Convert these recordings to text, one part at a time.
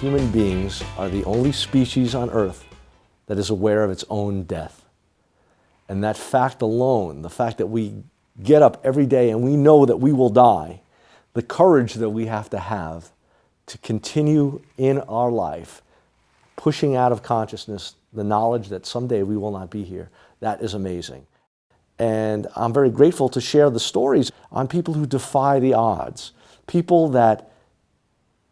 human beings are the only species on Earth that is aware of its own death. And that fact alone, the fact that we get up every day and we know that we will die, the courage that we have to continue in our life, pushing out of consciousness the knowledge that someday we will not be here, that is amazing. And I'm very grateful to share the stories on people who defy the odds, people that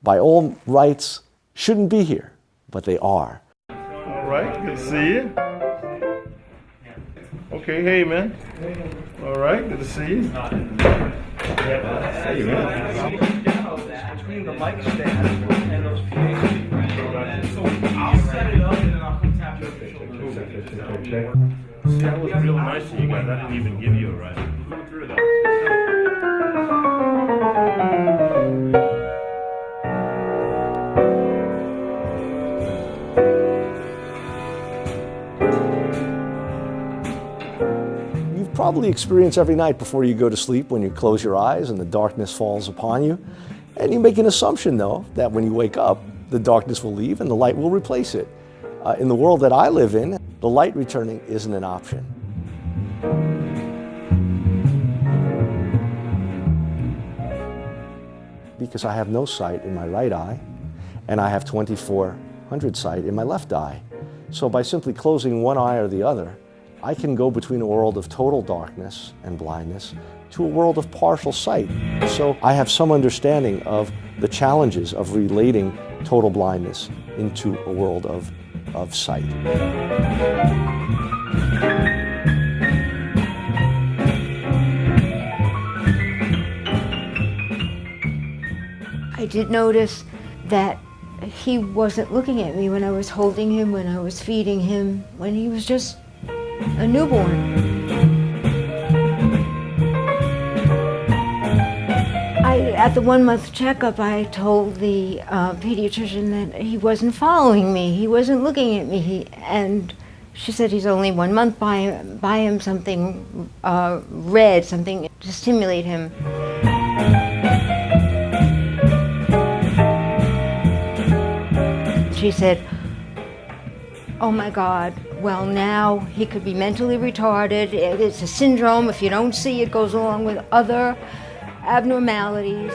by all rights shouldn't be here, but they are. All right, good to see you. Okay, hey man. All right, good to see you. Hey man. Between the mic stand and those PA speakers. So I'll set it up and then I'll come tap you on the shoulder. See, that was real nice of you guys. I didn't even give you a ride. Come through that. You've probably experienced every night before you go to sleep when you close your eyes and the darkness falls upon you. And you make an assumption, though, that when you wake up, the darkness will leave and the light will replace it. In the world that I live in, the light returning isn't an option. Because I have no sight in my right eye, and I have 2400 sight in my left eye. So by simply closing one eye or the other, I can go between a world of total darkness and blindness to a world of partial sight. So I have some understanding of the challenges of relating total blindness into a world of sight. I did notice that he wasn't looking at me when I was holding him, when I was feeding him, when he was just a newborn. At the 1-month checkup, I told the pediatrician that he wasn't following me, he wasn't looking at me, and she said he's only 1 month, buy him something red, something to stimulate him. She said, oh my God, well now he could be mentally retarded, it's a syndrome, if you don't see it goes along with other abnormalities.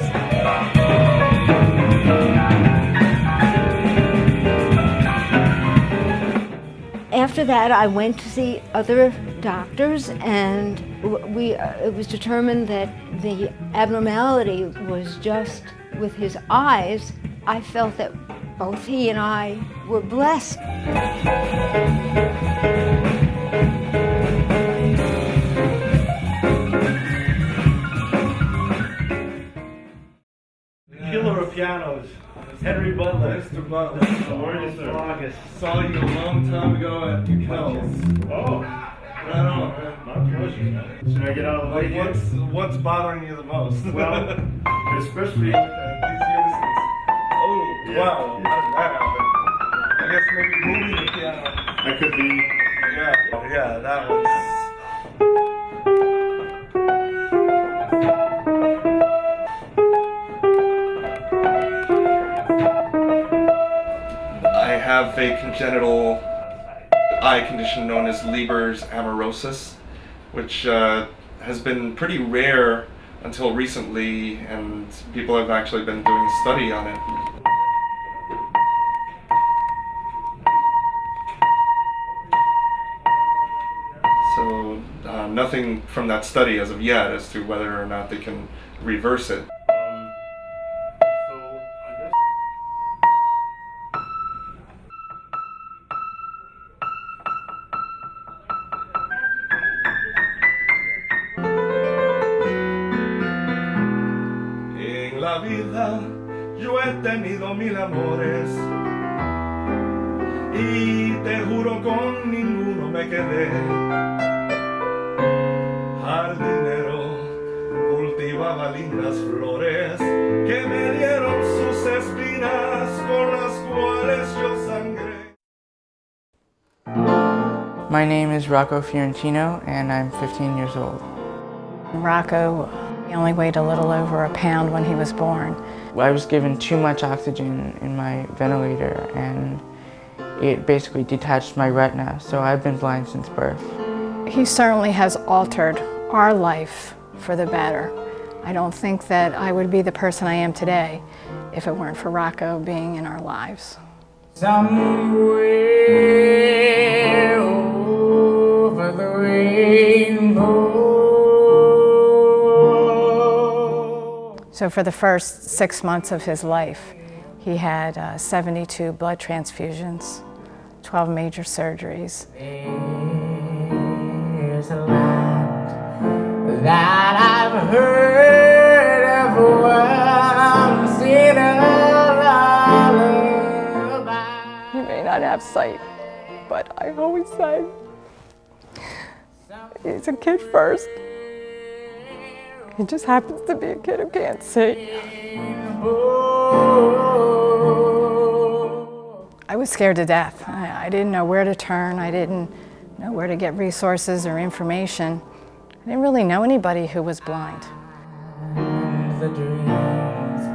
After that, I went to see other doctors, and it was determined that the abnormality was just with his eyes. I felt that both he and I were blessed. Killer of pianos, Henry Butler. Mr. Butler. Mr. August. Saw you a long time ago at Kells. Oh, right on. My pleasure, man. Should I get out of the way? What's bothering you the most? Well, especially with these youngsters. Oh, yeah. Wow. How did that happen? I guess maybe moving the piano. I could be. Yeah, that was. I have a congenital eye condition known as Leber's amaurosis, which has been pretty rare until recently, and people have actually been doing a study on it. So nothing from that study as of yet as to whether or not they can reverse it. La vida yo he tenido mil amores y te juro con ninguno me quedé. Jardinero cultivaba lindas flores que me dieron sus espinas con las cuales yo sangré. My name is Rocco Fiorentino and I'm 15 years old. Rocco He only weighed a little over a pound when he was born. I was given too much oxygen in my ventilator and it basically detached my retina, so I've been blind since birth. He certainly has altered our life for the better. I don't think that I would be the person I am today if it weren't for Rocco being in our lives. Somewhere over the rainbow. So for the first 6 months of his life, he had 72 blood transfusions, 12 major surgeries. There's a land that I've heard of once in a lullaby. He may not have sight, but I always say he's a kid first. He just happens to be a kid who can't see. I was scared to death. I didn't know where to turn. I didn't know where to get resources or information. I didn't really know anybody who was blind. The dreams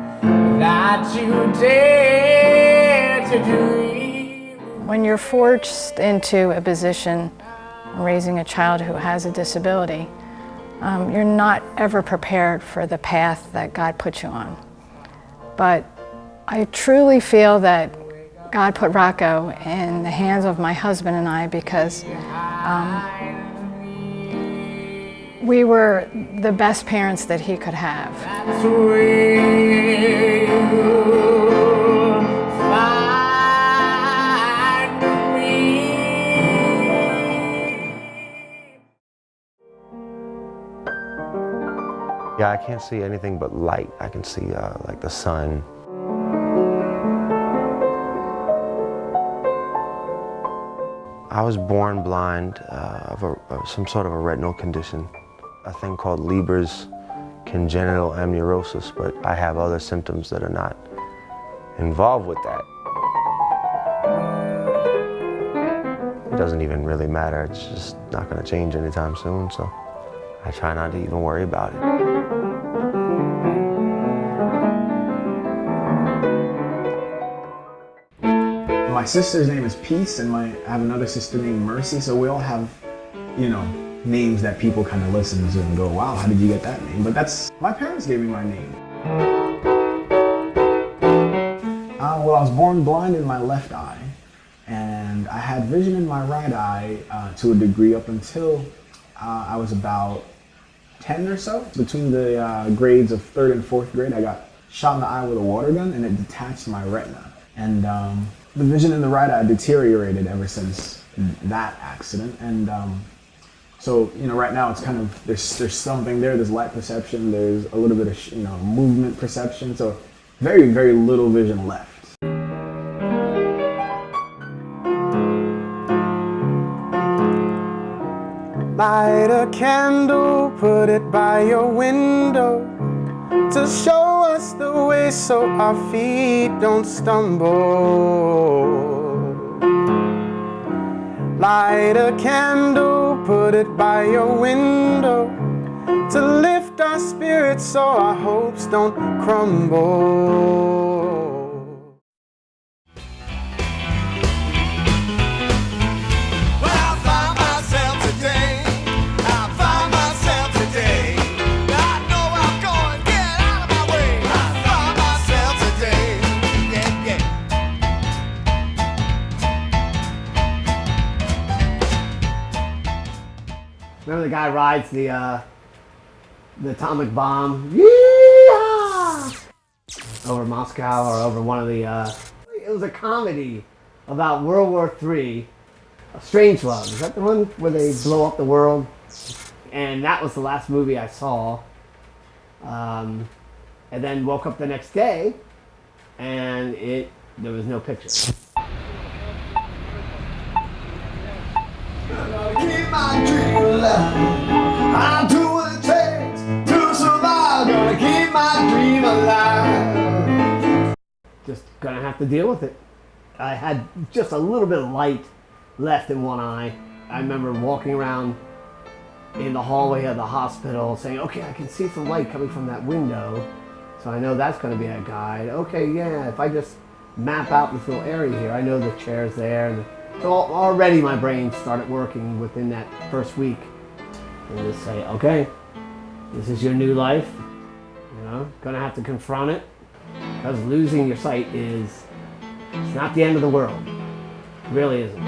that you dare to dream. When you're forced into a position raising a child who has a disability, you're not ever prepared for the path that God put you on. But I truly feel that God put Rocco in the hands of my husband and I because we were the best parents that he could have. That's where you'll find me. Yeah, I can't see anything but light. I can see like the sun. I was born blind of some sort of a retinal condition, a thing called Leber's congenital amaurosis, but I have other symptoms that are not involved with that. It doesn't even really matter. It's just not going to change anytime soon, so I try not to even worry about it. My sister's name is Peace, and I have another sister named Mercy, so we all have, you know, names that people kind of listen to and go, wow, how did you get that name? But that's, my parents gave me my name. Well, I was born blind in my left eye, and I had vision in my right eye to a degree up until I was about 10 or so. Between the grades of 3rd and 4th grade, I got shot in the eye with a water gun, and it detached my retina. And the vision in the right eye deteriorated ever since that accident. And so, you know, right now it's kind of, there's something there, there's light perception, there's a little bit of, you know, movement perception, so very, very little vision left. Light a candle, put it by your window to show us the way so our feet don't stumble. Light a candle, put it by your window to lift our spirits so our hopes don't crumble. Remember the guy rides the atomic bomb, yeehaw! Over Moscow or over one of the, it was a comedy about World War III, Strangelove. Is that the one where they blow up the world? And that was the last movie I saw. And then woke up the next day and there was no picture. Keep my dream alive. I'll do what it takes to survive. Gonna keep my dream alive. Just gonna have to deal with it. I had just a little bit of light left in one eye. I remember walking around in the hallway of the hospital saying, okay, I can see some light coming from that window, so I know that's going to be a guide. Okay, yeah, if I just map out this little area here, I know the chair's there. And so already my brain started working within that first week. And just say, okay, this is your new life. You know, gonna have to confront it, because losing your sight it's not the end of the world. It really isn't.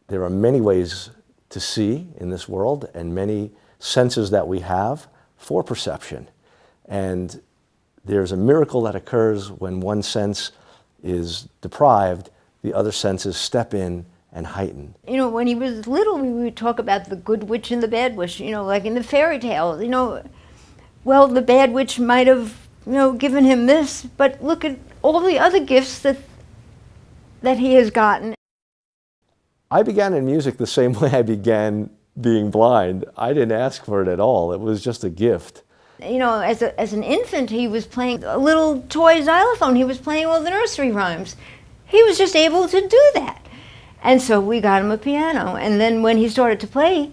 There are many ways to see in this world and many senses that we have for perception. And there's a miracle that occurs when one sense is deprived, the other senses step in and heighten. You know, when he was little, we would talk about the good witch and the bad witch, you know, like in the fairy tales, you know. Well, the bad witch might have, you know, given him this, but look at all the other gifts that he has gotten. I began in music the same way I began being blind. I didn't ask for it at all. It was just a gift. You know, as an infant, he was playing a little toy xylophone. He was playing all the nursery rhymes. He was just able to do that. And so we got him a piano. And then when he started to play,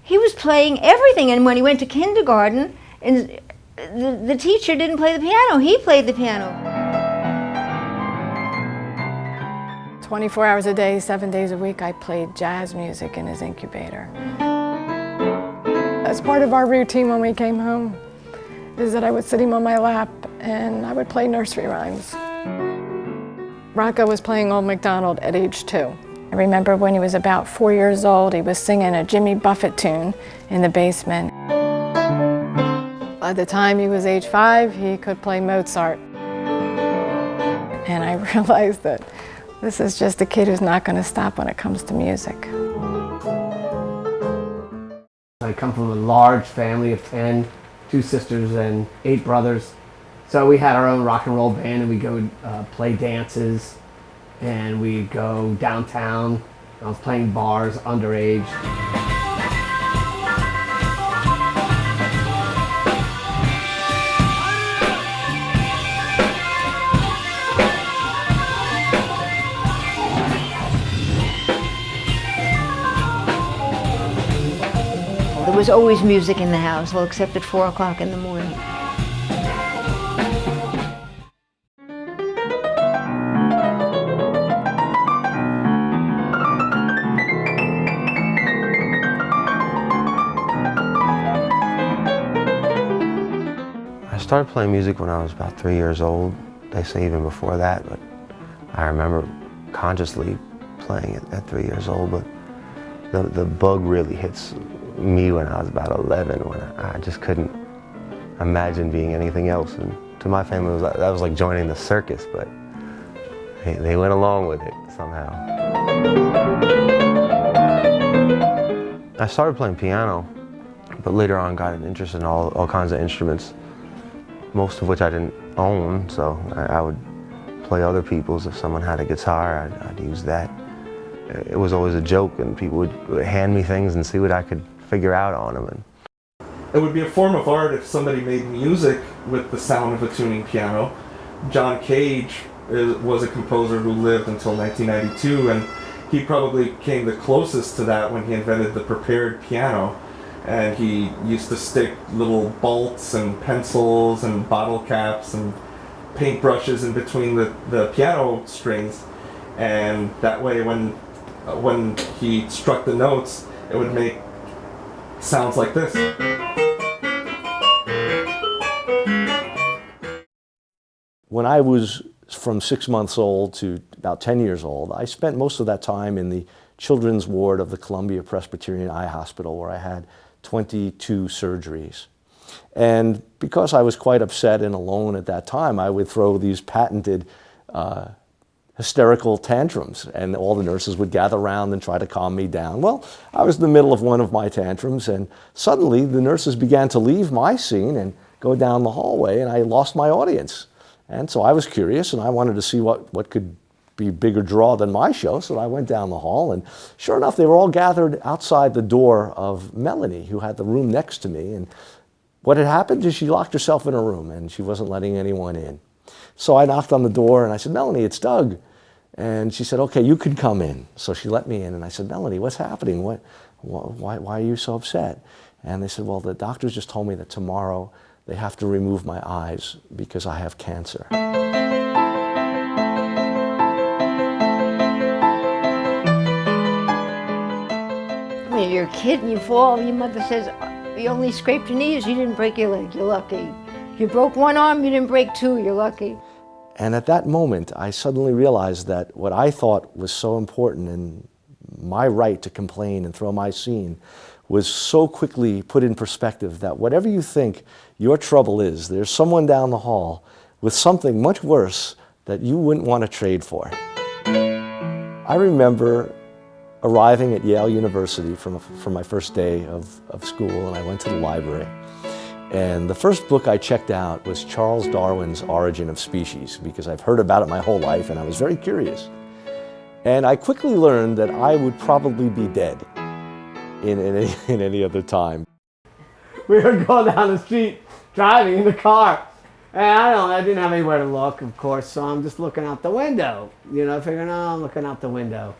he was playing everything. And when he went to kindergarten, and the teacher didn't play the piano, he played the piano. 24 hours a day, 7 days a week, I played jazz music in his incubator. As part of our routine when we came home, is that I would sit him on my lap and I would play nursery rhymes. Rocco was playing Old MacDonald at age 2. I remember when he was about 4 years old, he was singing a Jimmy Buffett tune in the basement. By the time he was age 5, he could play Mozart. And I realized that this is just a kid who's not going to stop when it comes to music. I come from a large family of 10, 2 sisters and 8 brothers. So we had our own rock and roll band, and we go play dances, and we go downtown. I was playing bars underage. There was always music in the house, well, except at 4 o'clock in the morning. I started playing music when I was about 3 years old. They say even before that, but I remember consciously playing it at 3 years old. But the bug really hits me when I was about 11, when I just couldn't imagine being anything else. And to my family, that was like joining the circus, but they went along with it somehow. I started playing piano, but later on got an interest in all kinds of instruments, most of which I didn't own, so I would play other people's. If someone had a guitar, I'd use that. It was always a joke, and people would hand me things and see what I could figure out on them. It would be a form of art if somebody made music with the sound of a tuning piano. John Cage was a composer who lived until 1992, and he probably came the closest to that when he invented the prepared piano. And he used to stick little bolts and pencils and bottle caps and paintbrushes in between the piano strings, and that way when he struck the notes, it would make sounds like this. When I was from 6 months old to about 10 years old, I spent most of that time in the children's ward of the Columbia Presbyterian Eye Hospital, where I had 22 surgeries. And because I was quite upset and alone at that time, I would throw these patented hysterical tantrums, and all the nurses would gather around and try to calm me down. Well, I was in the middle of one of my tantrums, and suddenly the nurses began to leave my scene and go down the hallway, and I lost my audience. And so I was curious, and I wanted to see what could be a bigger draw than my show, so I went down the hall, and sure enough, they were all gathered outside the door of Melanie, who had the room next to me. And what had happened is she locked herself in a room, and she wasn't letting anyone in. So I knocked on the door, and I said, "Melanie, it's Doug." And she said, okay, you can come in. So she let me in, and I said, Melanie, what's happening? Why are you so upset? And they said, well, the doctors just told me that tomorrow they have to remove my eyes because I have cancer. When you're a kid and you fall, your mother says, you only scraped your knees, you didn't break your leg, you're lucky. You broke one arm, you didn't break two, you're lucky. And at that moment, I suddenly realized that what I thought was so important and my right to complain and throw my scene was so quickly put in perspective that whatever you think your trouble is, there's someone down the hall with something much worse that you wouldn't want to trade for. I remember arriving at Yale University for my first day of school, and I went to the library. And the first book I checked out was Charles Darwin's Origin of Species, because I've heard about it my whole life and I was very curious. And I quickly learned that I would probably be dead in any other time. We were going down the street, driving in the car. And I didn't have anywhere to look, of course, so I'm just looking out the window. Figuring, oh, I'm looking out the window.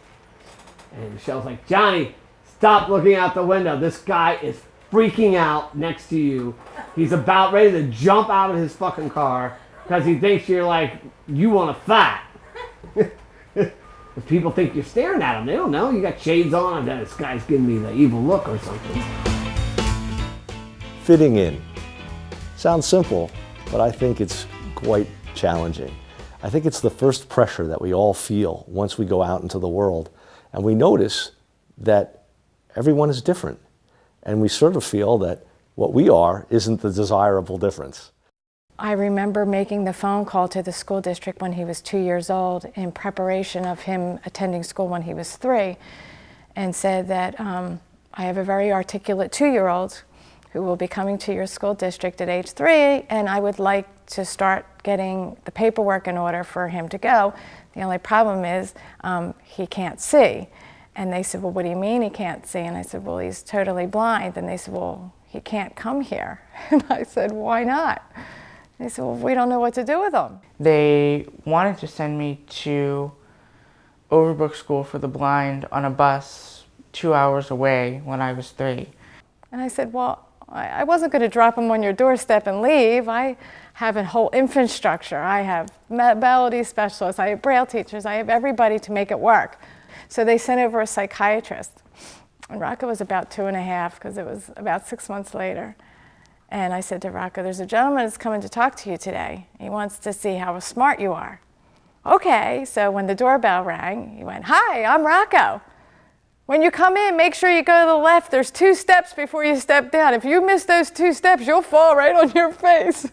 And Michelle's like, Johnny, stop looking out the window. This guy is freaking out next to you. He's about ready to jump out of his fucking car because he thinks you're like, you want to fight. If people think you're staring at him, they don't know. You got shades on, and then this guy's giving me the evil look or something. Fitting in. Sounds simple, but I think it's quite challenging. I think it's the first pressure that we all feel once we go out into the world, and we notice that everyone is different. And we sort of feel that what we are isn't the desirable difference. I remember making the phone call to the school district when he was 2 years old in preparation of him attending school when he was 3, and said that I have a very articulate 2-year-old who will be coming to your school district at age 3, and I would like to start getting the paperwork in order for him to go. The only problem is he can't see. And they said, well, what do you mean he can't see? And I said, well, he's totally blind. And they said, well, he can't come here. And I said, why not? They said, well, we don't know what to do with him. They wanted to send me to Overbrook School for the Blind on a bus 2 hours away when I was 3. And I said, well, I wasn't going to drop him on your doorstep and leave. I have a whole infrastructure. I have mobility specialists. I have Braille teachers. I have everybody to make it work. So they sent over a psychiatrist. And Rocco was about 2.5 because it was about 6 months later. And I said to Rocco, there's a gentleman that's coming to talk to you today. He wants to see how smart you are. Okay, so when the doorbell rang, he went, hi, I'm Rocco. When you come in, make sure you go to the left. There's 2 steps before you step down. If you miss those 2 steps, you'll fall right on your face.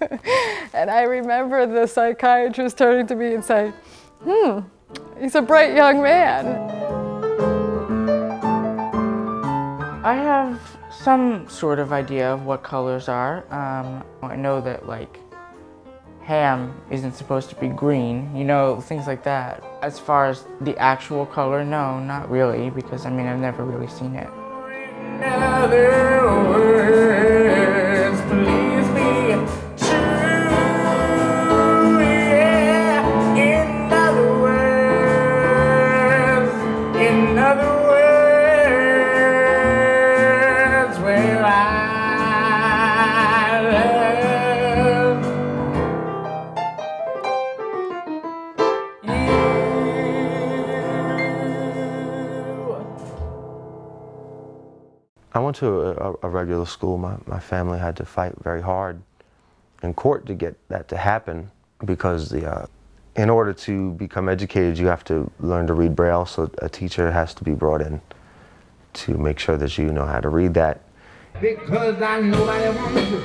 And I remember the psychiatrist turning to me and saying, he's a bright young man. I have some sort of idea of what colors are. I know that like ham isn't supposed to be green, things like that. As far as the actual color, no, not really, because I've never really seen it. In other words, please be true, yeah. In other words, where I love you. I went to a regular school. My family had to fight very hard in court to get that to happen because in order to become educated, you have to learn to read Braille, so a teacher has to be brought in to make sure that you know how to read that. Because I nobody wants to.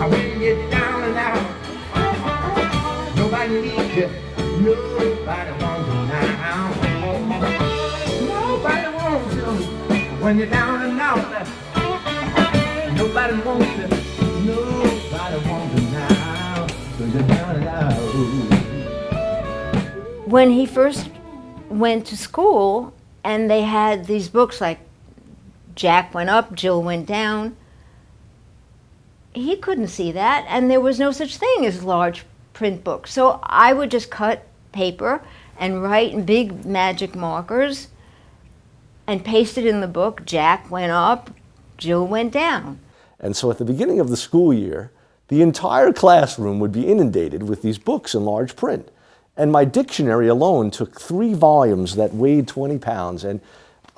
I when you're down and out. Nobody needs you. Nobody wants you now. Nobody wants you. When you're down and out. Nobody wants you. Nobody wants you now. When you're down and out. When he first went to school and they had these books like Jack went up, Jill went down, he couldn't see that, and there was no such thing as large print books. So I would just cut paper and write in big magic markers and paste it in the book. Jack went up, Jill went down. And so at the beginning of the school year, the entire classroom would be inundated with these books in large print. And my dictionary alone took 3 volumes that weighed 20 pounds. And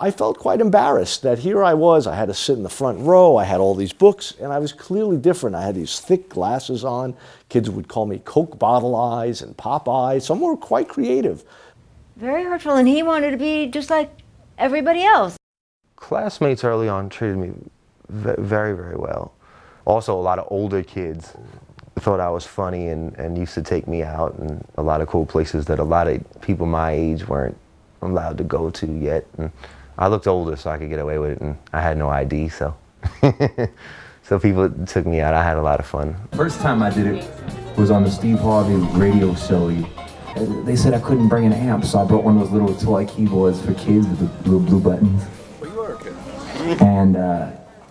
I felt quite embarrassed that here I was, I had to sit in the front row, I had all these books, and I was clearly different. I had these thick glasses on. Kids would call me Coke bottle eyes and pop eyes. Some were quite creative. Very hurtful, and he wanted to be just like everybody else. Classmates early on treated me very, very well. Also, a lot of older kids thought I was funny and used to take me out in a lot of cool places that a lot of people my age weren't allowed to go to yet. And I looked older so I could get away with it, and I had no ID, so so people took me out. I had a lot of fun. First time I did it was on the Steve Harvey radio show. They said I couldn't bring an amp, so I brought one of those little toy keyboards for kids with the little blue buttons. And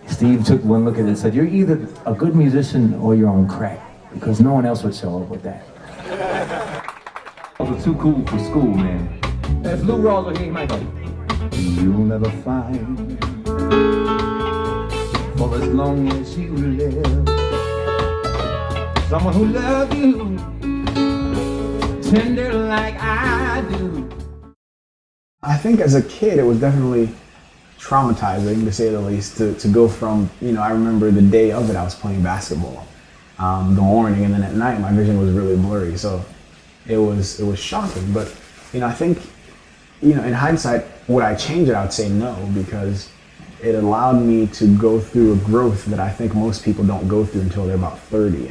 Steve took one look at it and said, "You're either a good musician or you're on crack, because no one else would show up with that." Those are too cool for school, man. That's Lou Rawls or he might go. You'll never find, for as long as you live, someone who loves you tender like I do. I think as a kid, it was definitely traumatizing, to say the least, to go from, I remember the day of it, I was playing basketball, the morning, and then at night my vision was really blurry. So it was shocking. But, I think, in hindsight, would I change it? I would say no, because it allowed me to go through a growth that I think most people don't go through until they're about 30.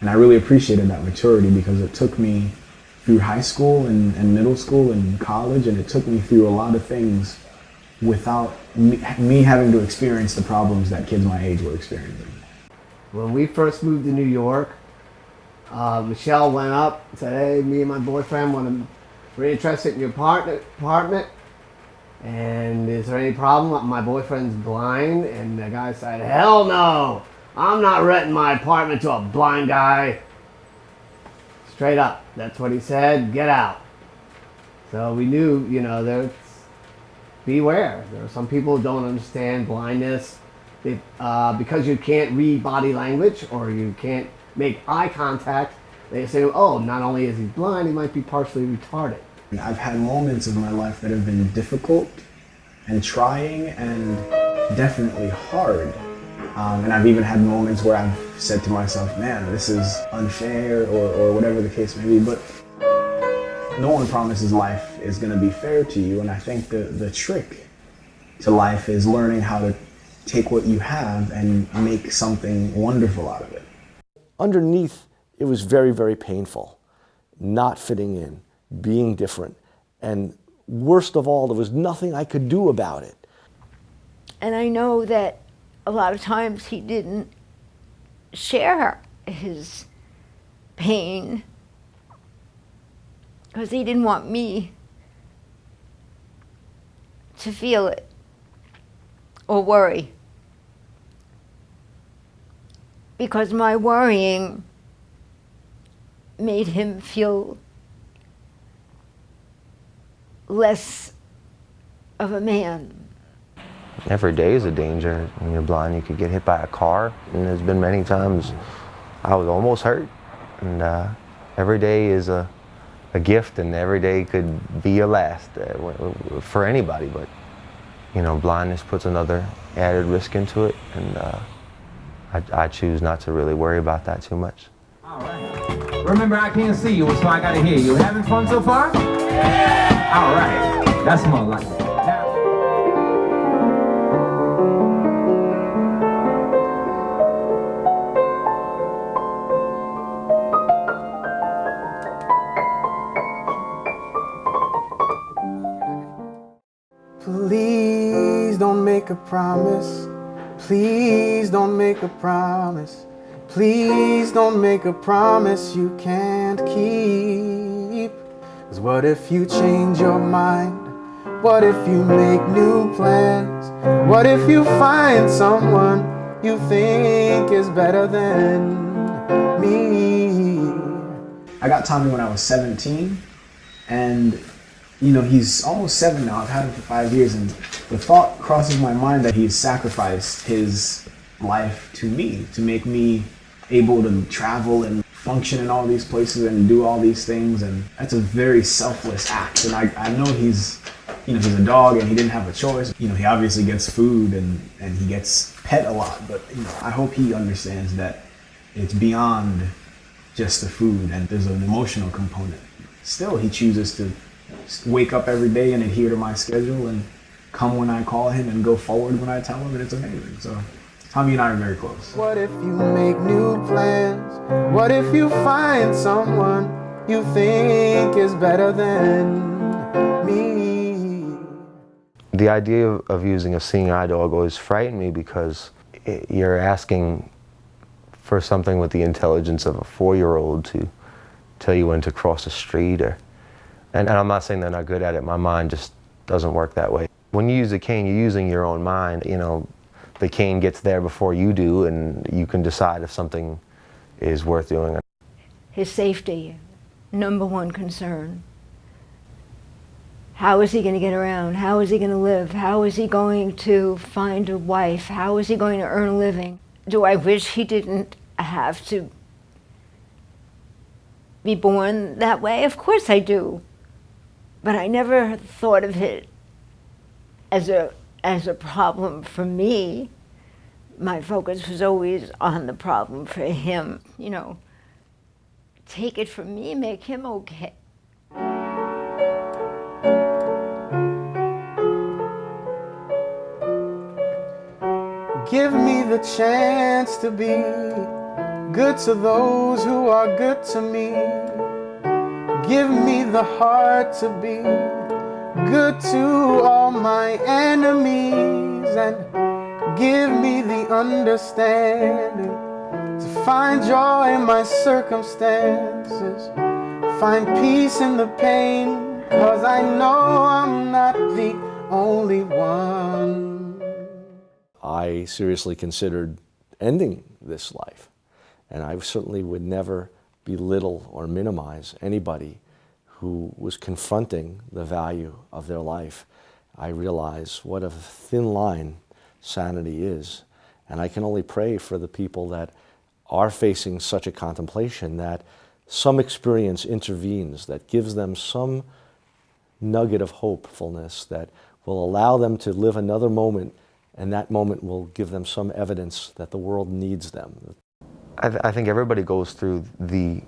And I really appreciated that maturity, because it took me through high school and middle school and college, and it took me through a lot of things without me having to experience the problems that kids my age were experiencing. When we first moved to New York, Michelle went up and said, "Hey, me and my boyfriend we're interested in your apartment, and is there any problem? My boyfriend's blind." And the guy said, "Hell no, I'm not renting my apartment to a blind guy." Straight up, that's what he said, "Get out." So we knew, there's beware. There are some people who don't understand blindness. Because you can't read body language or you can't make eye contact, they say, "Oh, not only is he blind, he might be partially retarded." I've had moments of my life that have been difficult and trying and definitely hard. And I've even had moments where I've said to myself, "Man, this is unfair," or whatever the case may be. But no one promises life is going to be fair to you. And I think the trick to life is learning how to take what you have and make something wonderful out of it. Underneath, it was very, very painful, not fitting in, being different. And worst of all, there was nothing I could do about it. And I know that a lot of times he didn't share his pain because he didn't want me to feel it or worry. Because my worrying made him feel less of a man. Every day is a danger. When you're blind, you could get hit by a car, and there's been many times I was almost hurt. And every day is a gift, and every day could be your last for anybody. But blindness puts another added risk into it, and I choose not to really worry about that too much. All right. Remember, I can't see you, so I gotta hear you. Having fun so far? Yeah! All right. That's more like it. Please don't make a promise. Please don't make a promise. Please don't make a promise you can't keep. 'Cause what if you change your mind? What if you make new plans? What if you find someone you think is better than me? I got Tommy when I was 17, And you know, he's almost 7 now. I've had him for 5 years, and the thought crosses my mind that he's sacrificed his life to me, to make me able to travel and function in all these places and do all these things. And that's a very selfless act. And I know he's, you know, he's a dog and he didn't have a choice. You know, he obviously gets food and he gets pet a lot, but you know, I hope he understands that it's beyond just the food and there's an emotional component. Still, he chooses to wake up every day and adhere to my schedule and come when I call him and go forward when I tell him, and it's amazing. So Tommy and I are very close. What if you make new plans? What if you find someone you think is better than me? The idea of using a seeing eye dog always frightened me because you're asking for something with the intelligence of a 4-year-old to tell you when to cross a street, and I'm not saying they're not good at it. My mind just doesn't work that way. When you use a cane, you're using your own mind. You know, the cane gets there before you do, and you can decide if something is worth doing. His safety, #1 concern. How is he going to get around? How is he going to live? How is he going to find a wife? How is he going to earn a living? Do I wish he didn't have to be born that way? Of course I do. But I never thought of it as a problem for me. My focus was always on the problem for him. You know, take it from me, make him okay. Give me the chance to be good to those who are good to me. Give me the heart to be good to all my enemies, and give me the understanding to find joy in my circumstances, find peace in the pain, 'cause I know I'm not the only one. I seriously considered ending this life, and I certainly would never belittle or minimize anybody who was confronting the value of their life. I realize what a thin line sanity is, and I can only pray for the people that are facing such a contemplation, that some experience intervenes, that gives them some nugget of hopefulness that will allow them to live another moment, and that moment will give them some evidence that the world needs them. I think everybody goes through the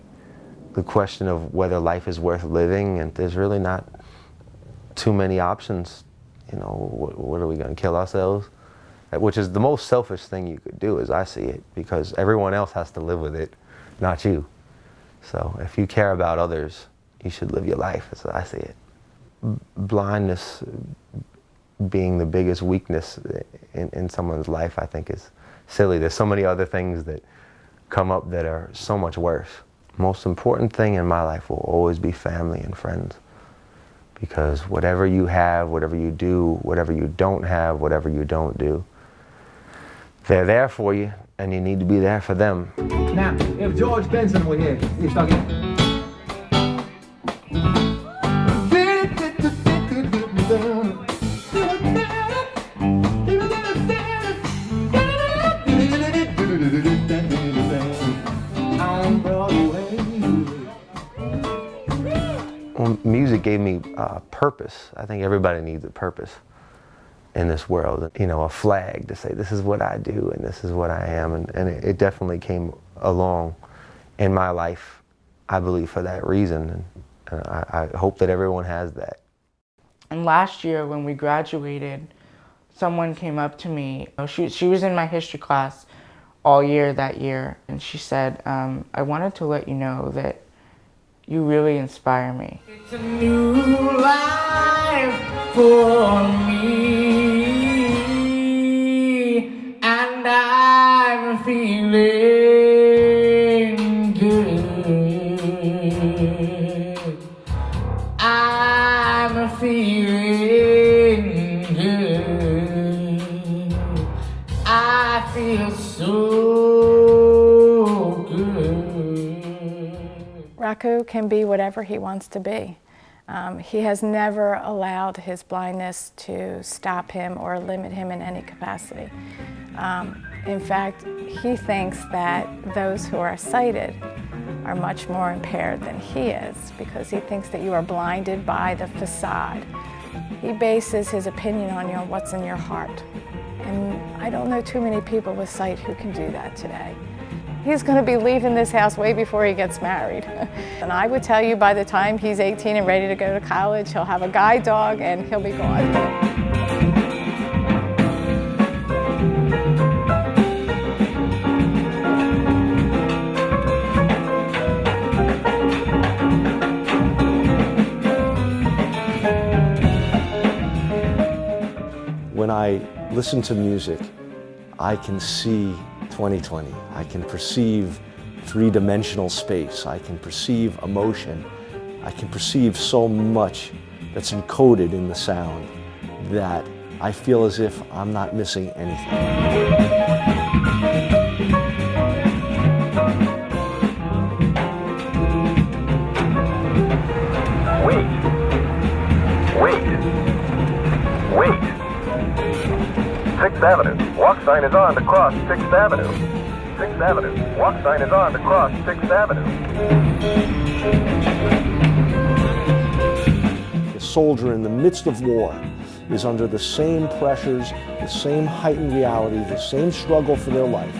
question of whether life is worth living, and there's really not too many options. You know, what are we going to kill ourselves? Which is the most selfish thing you could do, as I see it, because everyone else has to live with it, not you. So if you care about others, you should live your life, as I see it. Blindness being the biggest weakness in someone's life, I think, is silly. There's so many other things that come up that are so much worse. Most important thing in my life will always be family and friends, because whatever you have, whatever you do, whatever you don't have, whatever you don't do, they're there for you, and you need to be there for them. Now, if George Benson were here, he'd start getting... Well, music gave me purpose. I think everybody needs a purpose in this world. You know, a flag to say this is what I do and this is what I am. And it definitely came along in my life, I believe, for that reason. And I hope that everyone has that. And last year when we graduated, someone came up to me. She was in my history class all year that year, and she said, I wanted to let you know that you really inspire me. It's a new life for me, and I'm feeling good. I'm feeling good. I feel so good. Raku can be whatever he wants to be. He has never allowed his blindness to stop him or limit him in any capacity. In fact, he thinks that those who are sighted are much more impaired than he is because he thinks that you are blinded by the facade. He bases his opinion on what's in your heart. And I don't know too many people with sight who can do that today. He's going to be leaving this house way before he gets married. And I would tell you by the time he's 18 and ready to go to college, he'll have a guide dog and he'll be gone. When I listen to music, I can see 2020. I can perceive three-dimensional space. I can perceive emotion. I can perceive so much that's encoded in the sound that I feel as if I'm not missing anything. Wait. 6th Avenue. Walk sign is on to cross 6th Avenue. 6th Avenue. Walk sign is on to cross 6th Avenue. The soldier in the midst of war is under the same pressures, the same heightened reality, the same struggle for their life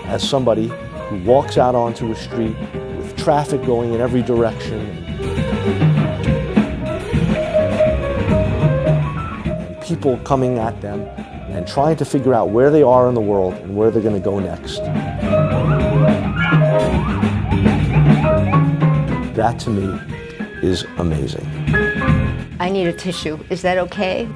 as somebody who walks out onto a street with traffic going in every direction and people coming at them and trying to figure out where they are in the world and where they're going to go next. That to me is amazing. I need a tissue. Is that okay?